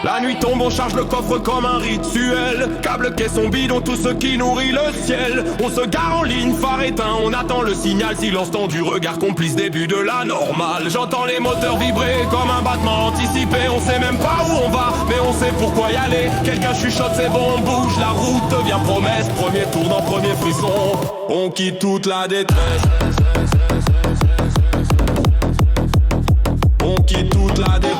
La nuit tombe, on charge le coffre comme un rituel. Câble, caisson, bidon, tout ce qui nourrit le ciel. On se gare en ligne, phare éteint, on attend le signal. Silence tendu, regard complice, début de la normale. J'entends les moteurs vibrer comme un battement anticipé. On sait même pas où on va, mais on sait pourquoi y aller. Quelqu'un chuchote, c'est bon, on bouge, la route devient promesse. Premier tour dans premier frisson, on quitte toute la détresse. On quitte toute la détresse.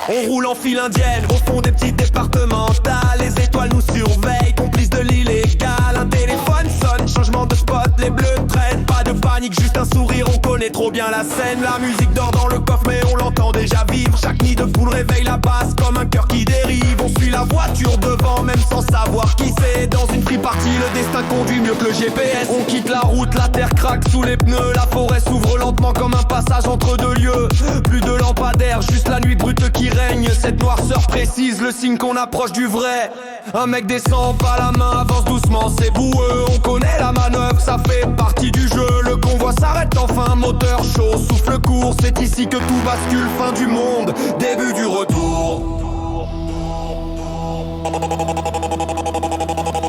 On roule en file indienne, au fond des petites départementales. Les étoiles nous surveillent, complices de l'illégal. Un téléphone sonne, changement de spot, les bleus traînent. Pas de panique, juste un sourire, on connaît trop bien la scène. La musique dort dans le coffre mais on l'entend déjà vivre. Chaque nid de poule réveille la basse comme un cœur qui dérive. On suit la voiture devant même sans savoir qui c'est. Dans une free party, le destin conduit mieux que le GPS. On quitte la route, la terre craque sous les pneus. La forêt s'ouvre lentement comme un passage entre deux lieux. Plus de lampadaires, juste la nuit brute qui règne. Cette noirceur précise le signe qu'on approche du vrai. Un mec descend pas la main, avance doucement, c'est boueux. On connaît la manœuvre, ça fait partie du jeu. Le convoi s'arrête enfin, moteur chaud, souffle court. C'est ici que tout bascule, fin du monde, début du retour.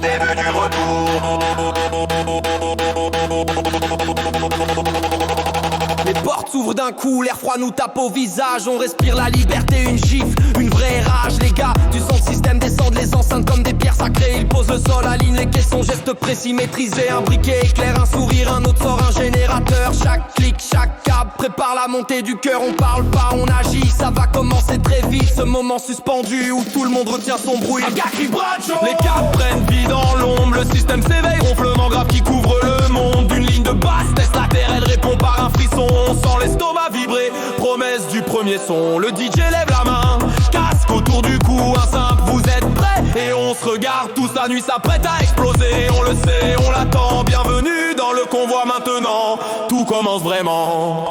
Début du retour. Les portes s'ouvrent d'un coup, l'air froid nous tape au visage. On respire la liberté, une gifle, une vraie rage. Les gars, du son le système descendent les enceintes comme des pierres sacrées. Ils posent le sol, alignent les caissons, gestes précis maîtrisés. Un briquet éclaire, un sourire, un autre sort, un générateur. Chaque clic, chaque câble prépare la montée du cœur. On parle pas, on agit, ça va commencer très vite. Ce moment suspendu où tout le monde retient son bruit. Un gars qui braque, les câbles prennent vie dans l'ombre. Le système s'éveille, ronflement grave qui couvre le monde. Une ligne de basse, teste la terre, elle répond par un frisson. On sent l'estomac vibrer, promesse du premier son. Le DJ lève la main, casque autour du cou, un simple vous êtes prêts. Et on se regarde tous, la nuit s'apprête à exploser. On le sait, on l'attend, bienvenue dans le convoi maintenant. Tout commence vraiment.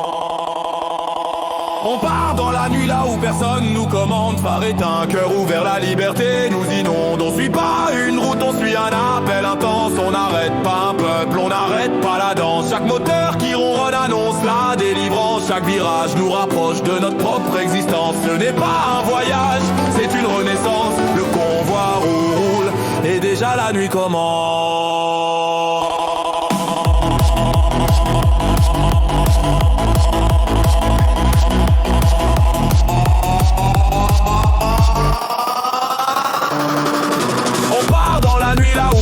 On part dans la nuit là où personne nous commande. Phare éteint, cœur ouvert, la liberté nous inonde. On suit pas une route, on suit un appel intense. On n'arrête pas un peuple, on n'arrête pas la danse. Chaque moteur qui ronronne annonce la délivrance. Chaque virage nous rapproche de notre propre existence. Ce n'est pas un voyage, c'est une renaissance. Le convoi roule et déjà la nuit commence.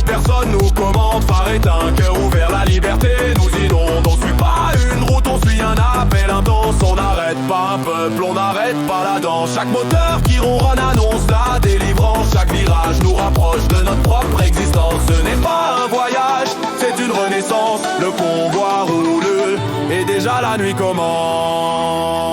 Personne nous commande, phare éteint, cœur ouvert, la liberté nous inonde. On suit pas une route, on suit un appel intense. On n'arrête pas un peuple, on n'arrête pas la danse. Chaque moteur qui ronronne annonce la délivrance. Chaque virage nous rapproche de notre propre existence. Ce n'est pas un voyage, c'est une renaissance. Le convoi roule et déjà la nuit commence.